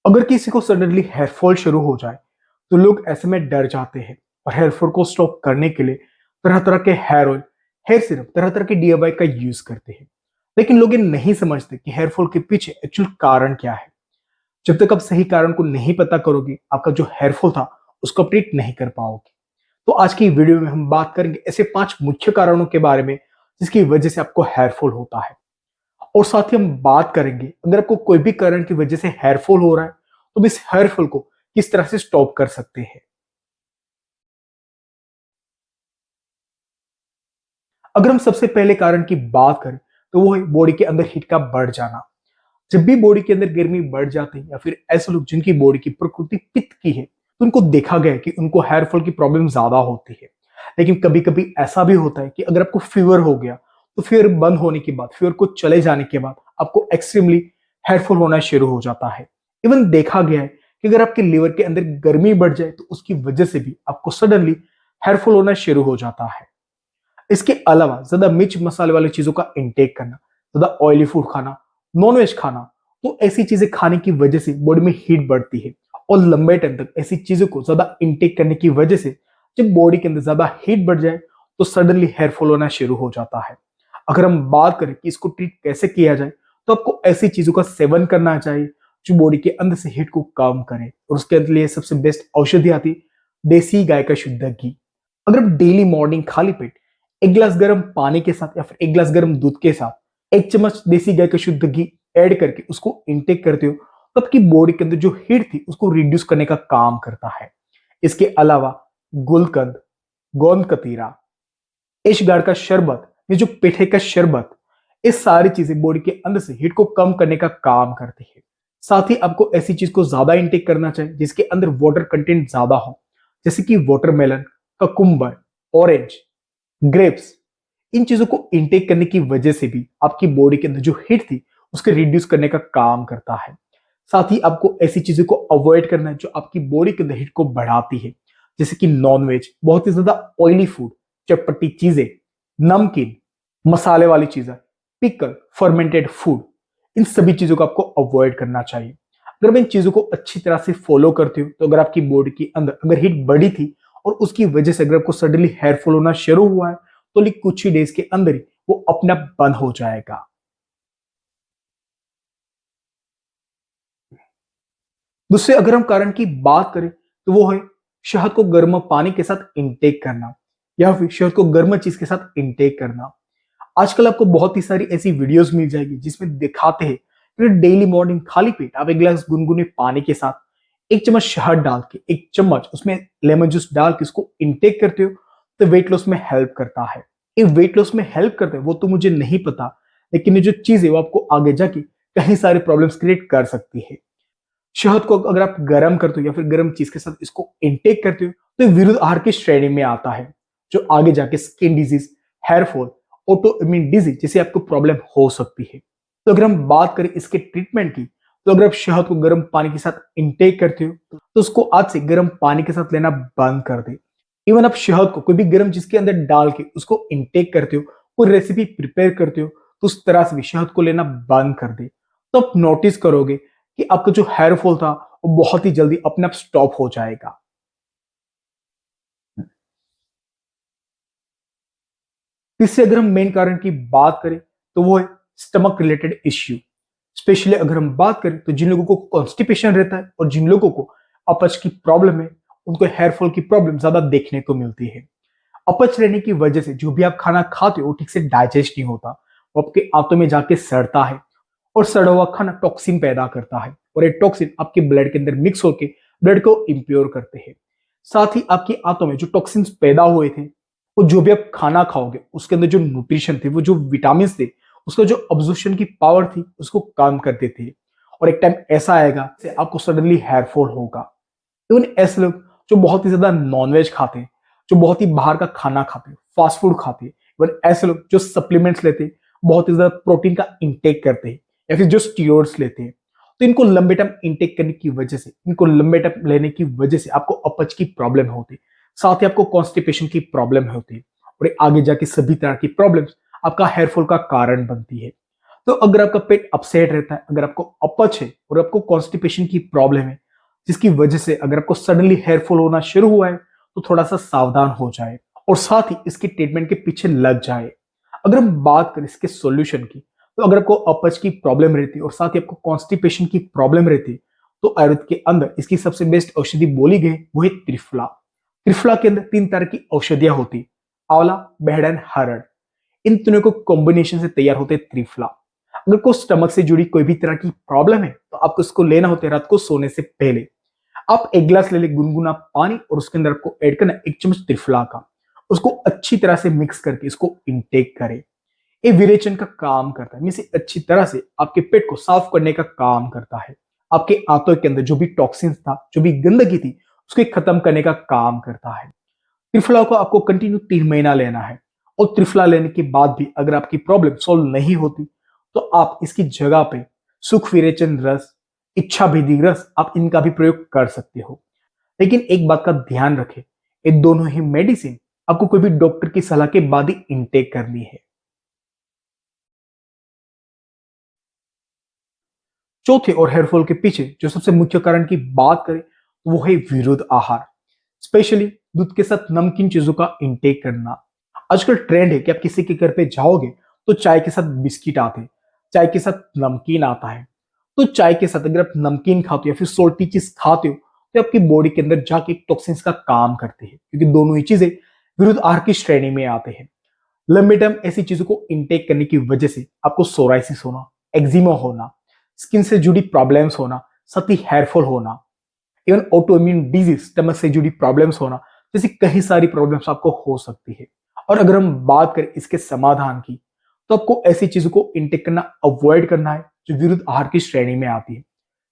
अगर किसी को सडनली हेयरफॉल शुरू हो जाए तो लोग ऐसे में डर जाते हैं और हेयरफॉल को स्टॉप करने के लिए तरह तरह के हेयर ऑयल, हेयर सिरप, तरह तरह के डीआईवाई का यूज करते हैं। लेकिन लोग ये नहीं समझते कि हेयरफॉल के पीछे एक्चुअल कारण क्या है। जब तक आप सही कारण को नहीं पता करोगे, आपका जो हेयरफॉल था उसको अपडेट नहीं कर पाओगे। तो आज की वीडियो में हम बात करेंगे ऐसे 5 मुख्य कारणों के बारे में जिसकी वजह से आपको हेयरफॉल होता है। और साथ ही हम बात करेंगे अगर आपको कोई भी कारण की वजह से हेयरफॉल हो रहा है तो हम इस हेयरफॉल को किस तरह से स्टॉप कर सकते हैं। अगर हम सबसे पहले कारण की बात करें तो वो है बॉडी के अंदर हीट का बढ़ जाना। जब भी बॉडी के अंदर गर्मी बढ़ जाती है या फिर ऐसे लोग जिनकी बॉडी की प्रकृति पित्त की है तो उनको देखा गया है कि उनको हेयरफॉल की प्रॉब्लम ज्यादा होती है। लेकिन कभी कभी ऐसा भी होता है कि अगर आपको फीवर हो गया तो फीवर बंद होने के बाद, फीवर को चले जाने के बाद आपको एक्सट्रीमली हेयरफॉल होना शुरू हो जाता है। इवन देखा गया है कि अगर आपके लिवर के अंदर गर्मी बढ़ जाए तो उसकी वजह से भी आपको सडनली हेयरफॉल होना शुरू हो जाता है। इसके अलावा ज्यादा मिर्च मसाले वाली चीजों का इंटेक करना, ज्यादा ऑयली फूड खाना, नॉनवेज खाना, तो ऐसी चीजें खाने की वजह से बॉडी में हीट बढ़ती है। और लंबे टाइम तक ऐसी चीजों को ज्यादा इंटेक करने की वजह से जब बॉडी के अंदर ज्यादा हीट बढ़ जाए तो सडनली हेयर फॉल होना शुरू हो जाता है। अगर हम बात करें कि इसको ट्रीट कैसे किया जाए तो आपको ऐसी चीजों का सेवन करना चाहिए जो बॉडी के अंदर से हीट को कम करे। और उसके लिए सबसे बेस्ट औषधि आती है देसी गाय का शुद्ध घी। अगर आप डेली मॉर्निंग खाली पेट एक गिलास गर्म पानी के साथ या फिर एक गिलास गर्म दूध के साथ 1 चम्मच देसी गाय का शुद्ध घी ऐड करके उसको इंटेक करते हो तो आपकी बॉडी के अंदर जो हीट थी उसको रिड्यूस करने का काम करता है। इसके अलावा गुलकंद, गोंद कतीरा, एशगार का शरबत, ये जो पेठे का शरबत, ये सारी चीजें बॉडी के अंदर से हीट को कम करने का काम करती है। साथ ही आपको ऐसी चीज को ज्यादा इंटेक करना चाहिए जिसके अंदर वाटर कंटेंट ज्यादा हो, जैसे कि वाटरमेलन, ककुम्बर, ऑरेंज, ग्रेप्स। इन चीजों को इंटेक करने की वजह से भी आपकी बॉडी के अंदर जो हीट थी उसको रिड्यूस करने का काम करता है। साथ ही आपको ऐसी चीजों को अवॉइड करना है जो आपकी बॉडी के अंदर हीट को बढ़ाती है, जैसे कि नॉनवेज, बहुत ही ज्यादा ऑयली फूड, चटपटी चीजें, नमकीन, मसाले वाली चीजें, पिकल, फर्मेंटेड फूड। इन सभी चीजों को आपको अवॉइड करना चाहिए। अगर आप इन चीजों को अच्छी तरह से फॉलो करते हो तो अगर आपकी बॉडी के अंदर अगर हीट बढ़ी थी और उसकी वजह से अगर आपको सडनली हेयर फॉल होना शुरू हुआ है तो कुछ ही डेज के अंदर ही वो अपने आप बंद हो जाएगा। दूसरे अगर हम कारण की बात करें तो वो है शहद को गर्म पानी के साथ इंटेक करना या फिर शहद को गर्म चीज के साथ इंटेक करना। आजकल आपको बहुत ही सारी ऐसी वीडियोस मिल जाएगी जिसमें दिखाते हैं कि डेली मॉर्निंग खाली पेट आप एक गिलास गुनगुने पानी के साथ 1 चम्मच शहद डाल के, 1 चम्मच उसमें लेमन जूस डाल के उसको इंटेक करते हो तो वेट लॉस में हेल्प करता है। ये वेट लॉस में हेल्प करता है वो तो मुझे नहीं पता, लेकिन ये जो चीज है वो आपको आगे जाके कहीं सारे प्रॉब्लम्स क्रिएट कर सकती है। शहद को अगर आप गर्म करते हो या फिर गर्म चीज के साथ इसको इंटेक करते हो तो ये विरुद्ध आहार की श्रेणी में आता है जो आगे जाके skin disease, hair fall, autoimmune disease जैसे आपको प्रॉब्लम हो सकती है। तो अगर हम बात करें इसके ट्रीटमेंट की तो अगर आप शहद को गर्म पानी के साथ इंटेक करते हो तो उसको आज से गर्म पानी के साथ लेना बंद कर दे। इवन आप शहद को कोई भी गर्म चीज के अंदर डाल के उसको इंटेक करते हो, कोई रेसिपी प्रिपेयर करते हो तो उस तरह से भी शहद को लेना बंद कर दे। तो आप नोटिस करोगे कि आपका जो हेयर फॉल था वो बहुत ही जल्दी अपने आप स्टॉप हो जाएगा। तीसरे अगर हम मेन कारण की बात करें तो वो है स्टमक रिलेटेड इश्यू। स्पेशली अगर हम बात करें तो जिन लोगों को कॉन्स्टिपेशन रहता है और जिन लोगों को अपच की प्रॉब्लम है उनको हेयर फॉल की प्रॉब्लम ज्यादा देखने को मिलती है। अपच रहने की वजह से जो भी आप खाना खाते हो वो ठीक से डाइजेस्ट नहीं होता, वो आपके आंतों में जाके सड़ता है और सड़ा हुआ खाना टॉक्सिन पैदा करता है और ये टॉक्सिन आपके ब्लड के अंदर मिक्स होकर ब्लड को इम्प्योर करते हैं। साथ ही आपकी आंतों में जो टॉक्सिन्स पैदा हुए थे वो जो भी आप खाना खाओगे उसके अंदर जो न्यूट्रिशन थे, वो जो विटामिन थे, उसका जो अब्जॉर्प्शन की पावर थी उसको कम कर देते थे। और एक टाइम ऐसा आएगा कि आपको सडनली हेयर फॉल होगा। इवन ऐसे लोग जो बहुत ही ज्यादा नॉनवेज खाते हैं, जो बहुत ही बाहर का खाना खाते हैं, फास्ट फूड खाते हैं, इवन ऐसे लोग जो सप्लीमेंट्स लेते हैं, बहुत ही ज्यादा प्रोटीन का इंटेक करते हैं या फिर जो स्टीरॉइड्स लेते हैं, तो इनको लंबे टाइम इंटेक करने की वजह से, इनको लंबे टाइम लेने की वजह से आपको अपच की प्रॉब्लम होती है, साथ ही आपको कॉन्स्टिपेशन की प्रॉब्लम होती है और आगे जाके सभी तरह की प्रॉब्लम्स आपका हेयर फॉल का कारण बनती है। तो अगर आपका पेट अपसेट रहता है, अगर आपको अपच है और आपको कॉन्स्टिपेशन की प्रॉब्लम है, जिसकी वजह से अगर आपको सडनली हेयर फॉल होना शुरू हुआ है, तो थोड़ा सा सावधान हो जाए और साथ ही इसकी ट्रीटमेंट के पीछे लग जाए। अगर हम बात करें इसके सॉल्यूशन की, तो अगर आपको अपच की प्रॉब्लम रहती है और साथ ही आपको कॉन्स्टिपेशन की प्रॉब्लम रहती है, तो आयुर्वेद के अंदर इसकी सबसे बेस्ट औषधि बोली गई वो है त्रिफला। त्रिफला के अंदर 3 तरह की औषधियां होती, आंवला, बेहड़ एंड हरड़। इन तीनों को कॉम्बिनेशन से तैयार होते त्रिफला। अगर को स्टमक से जुड़ी कोई भी तरह की प्रॉब्लम है, तो आपको इसको लेना होता है रात को सोने से पहले। आप एक गिलास ले ले गुनगुना पानी और उसके अंदर आपको ऐड करना 1 चम्मच त्रिफला का। उसको अच्छी तरह से मिक्स करके इसको इंटेक करें। ये विरेचन का काम करता है, मींस अच्छी तरह से आपके पेट को साफ करने का काम करता है। आपके आंतों के अंदर जो भी टॉक्सिन्स था, जो भी गंदगी थी, उसको खत्म करने का काम करता है। त्रिफला को आपको कंटिन्यू 3 महीना लेना है और त्रिफला लेने के बाद भी अगर आपकी प्रॉब्लम सॉल्व नहीं होती, तो आप इसकी जगह पे सुख विरेचन रस, इच्छा भेदी रस, आप इनका भी प्रयोग कर सकते हो। लेकिन एक बात का ध्यान रखें, ये दोनों ही मेडिसिन आपको कोई भी डॉक्टर की सलाह के बाद ही इनटेक करनी है। चौथे और हेयरफॉल के पीछे जो सबसे मुख्य कारण की बात करें, तो वो है विरुद्ध आहार, स्पेशली दूध के साथ नमकीन चीजों का इंटेक करना। आजकल ट्रेंड है कि आप किसी के घर पे जाओगे तो चाय के साथ बिस्किट आते हैं, चाय के साथ नमकीन आता है। तो चाय के साथ अगर आप नमकीन खाते हो या फिर सोल्टी चीज खाते हो, तो आपकी बॉडी के अंदर जाके टॉक्सिन्स का काम करते हैं, क्योंकि दोनों ही चीजें विरुद्ध आहार की श्रेणी में आते हैं। लंबे टाइम ऐसी चीजों को इंटेक करने की वजह से आपको सोराइसिस होना, एक्जिमा होना, स्किन से जुड़ी प्रॉब्लम्स होना, साथ ही हेयरफॉल होना, even auto immune disease, stomach से जुड़ी प्रॉब्लम्स होना, जैसी कई सारी प्रॉब्लम्स आपको हो सकती है। और अगर हम बात करें इसके समाधान की, तो आपको ऐसी चीजों को इंटेक करना अवॉइड करना है जो विरुद्ध आहार की श्रेणी में आती है।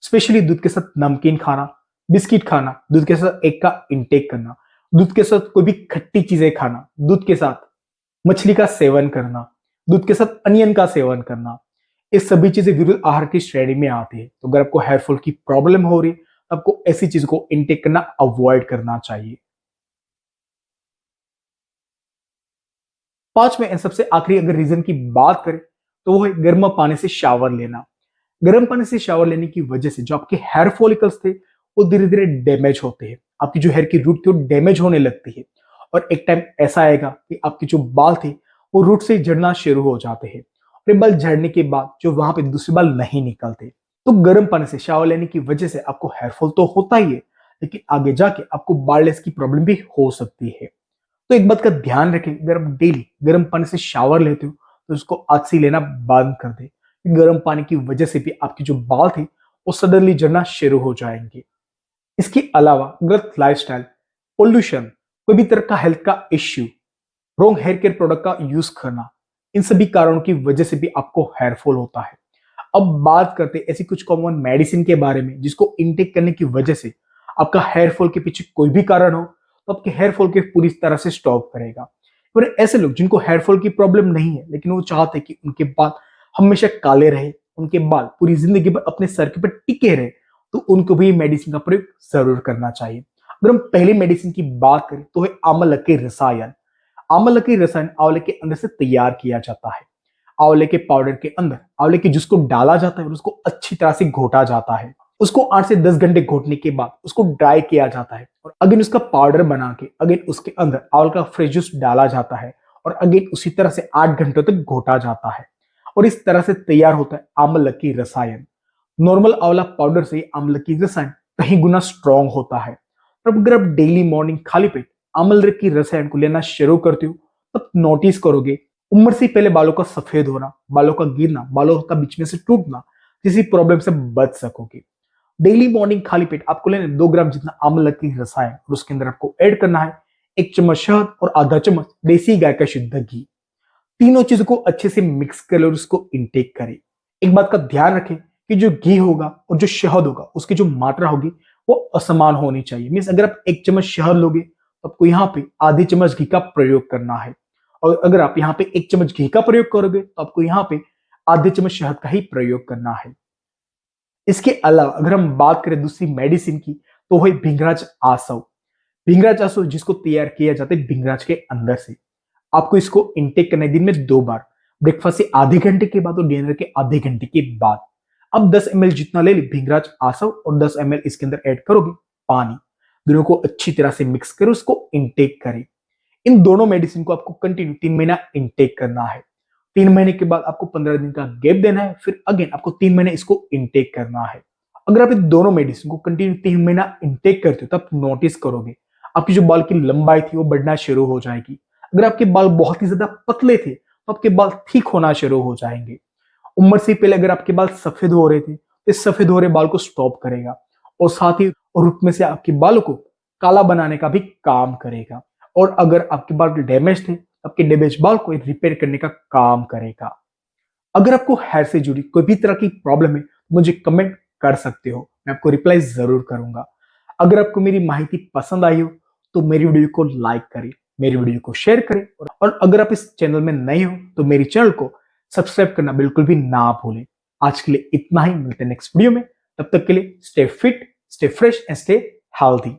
स्पेशली दूध के साथ नमकीन खाना, बिस्किट खाना, दूध के साथ एग का इंटेक करना, दूध के साथ कोई भी खट्टी चीजें खाना, दूध के साथ मछली का सेवन करना, दूध के साथ अनियन का सेवन करना, ये सभी चीजें विरुद्ध आहार की श्रेणी में आती है। तो अगर आपको हेयरफॉल की प्रॉब्लम हो रही है, तो आपको ऐसी चीज को इंटेक करना अवॉइड करना चाहिए। पांचवें एंड सबसे आखिरी अगर रीजन की बात करें, तो वो है गर्म पानी से शावर लेना। गर्म पानी से शावर लेने की वजह से जो आपके हेयर फॉलिकल्स थे, वो धीरे धीरे डैमेज होते हैं। आपकी जो हेयर की रूट थी वो डैमेज होने लगती है और एक टाइम ऐसा आएगा कि आपके जो बाल थे वो रूट से झड़ना शुरू हो जाते हैं और ये बाल झड़ने के बाद जो वहां पे दूसरे बाल नहीं निकलते। तो गर्म पानी से शावर लेने की वजह से आपको हेयरफॉल तो होता ही है, लेकिन आगे जाके आपको बालनेस की प्रॉब्लम भी हो सकती है। तो एक बात का ध्यान रखें, अगर आप डेली गर्म पानी से शावर लेते हो, तो उसको आज से लेना बंद कर दे। गर्म पानी की वजह से भी आपके जो बाल थे वो सडनली झड़ना शुरू हो जाएंगे। इसके अलावा गलत लाइफस्टाइल, पोल्यूशन, कोई भी तरह का हेल्थ का issue, wrong hair care product का यूज करना, इन सभी कारणों की वजह से भी आपको हेयरफॉल होता है। अब बात करते हैं ऐसी कुछ कॉमन मेडिसिन के बारे में जिसको इनटेक करने की वजह से आपका हेयरफॉल के पीछे कोई भी कारण हो, तो आपके हेयरफॉल के पूरी तरह से स्टॉप करेगा। पर ऐसे लोग जिनको हेयरफॉल की प्रॉब्लम नहीं है, लेकिन वो चाहते हैं कि उनके बाल हमेशा काले रहे, उनके बाल पूरी जिंदगी भर अपने सर के ऊपर टिके रहे, तो उनको भी मेडिसिन का प्रयोग जरूर करना चाहिए। अगर हम पहली मेडिसिन की बात करें, तो है आंवला के रसायन। आंवला के रसायन आंवले के अंदर से तैयार किया जाता है। आंवले के पाउडर के अंदर आंवले के जूस को डाला जाता है और उसको अच्छी तरह से घोटा जाता है। उसको 8 से 10 घंटे घोटने के बाद उसको ड्राई किया जाता है और अगेन उसका पाउडर बना के अगेन उसके अंदर आंवले का फ्रेश जूस डाला जाता है और अगेन उसी तरह से 8 घंटों तक घोटा जाता है और इस तरह से तैयार होता है आंवला की रसायन। नॉर्मल आंवला पाउडर से आंवला की रसायन कहीं गुना स्ट्रॉन्ग होता है। और अगर आप डेली मॉर्निंग खाली पेट आंवला की रसायन को लेना शुरू करते हो, तब नोटिस करोगे उम्र से पहले बालों का सफेद होना, बालों का गिरना, बालों का बीच में से टूटना, किसी प्रॉब्लम से बच सकोगे। डेली मॉर्निंग खाली पेट आपको लेना 2 ग्राम जितना आंवला की रसायन और उसके अंदर आपको ऐड करना है 1 चम्मच शहद और आधा चम्मच देसी गाय का शुद्ध घी। तीनों चीजों को अच्छे से मिक्स कर और उसको इंटेक करें। एक बात का ध्यान रखें कि जो घी होगा और जो शहद होगा उसकी जो मात्रा होगी वो असमान होनी चाहिए। मीन्स अगर आप 1 चम्मच शहद लोगे, तो आपको यहाँ पे आधी चम्मच घी का प्रयोग करना है और अगर आप यहाँ पे 1 चम्मच घी का प्रयोग करोगे, तो आपको यहाँ पे आधे चम्मच शहद का ही प्रयोग करना है। इसके अलावा अगर हम बात करें दूसरी मेडिसिन की, तो है भिंगराज आसव। भिंगराज आसव जिसको तैयार किया जाता है भिंगराज के अंदर से। आपको इसको इंटेक करना है दिन में 2 बार। ब्रेकफास्ट से आधे घंटे के बाद और डिनर के आधे घंटे के बाद। अब 10 ml जितना ले ली भिंगराज आसव और 10 ml इसके अंदर ऐड करोगे पानी। दोनों को अच्छी तरह से मिक्स करो, उसको इंटेक करें। इन दोनों मेडिसिन को आपको कंटिन्यू 3 महीना इंटेक करना है। 3 महीने के बाद आपको 15 दिन का गैप देना है, फिर अगेन आपको 3 महीने इसको इंटेक करना है। अगर आप इन दोनों मेडिसिन को कंटिन्यू 3 महीना इंटेक करते हो तो आप नोटिस करोगे आपकी जो बाल की लंबाई थी वो बढ़ना शुरू हो जाएगी। अगर आपके बाल बहुत ही ज्यादा पतले थे तो आपके बाल ठीक होना शुरू हो जाएंगे। उम्र से पहले अगर आपके बाल सफेद हो रहे थे तो इस सफेद हो रहे बाल को स्टॉप करेगा और साथ ही रूट में से आपके बालों को काला बनाने का भी काम करेगा। और अगर आपके बाल डैमेज थे तो आपके डैमेज बाल को रिपेयर करने का काम करेगा। अगर आपको हेयर से जुड़ी कोई भी तरह की प्रॉब्लम है तो मुझे कमेंट कर सकते हो, मैं आपको रिप्लाई जरूर करूंगा। अगर आपको मेरी माहिती पसंद आई हो तो मेरी वीडियो को लाइक करें, मेरी वीडियो को शेयर करें और अगर आप इस चैनल में नए हो तो मेरी चैनल को सब्सक्राइब करना बिल्कुल भी ना भूलें। आज के लिए इतना ही, मिलते हैं नेक्स्ट वीडियो में। तब तक के लिए stay fit, stay fresh and stay healthy.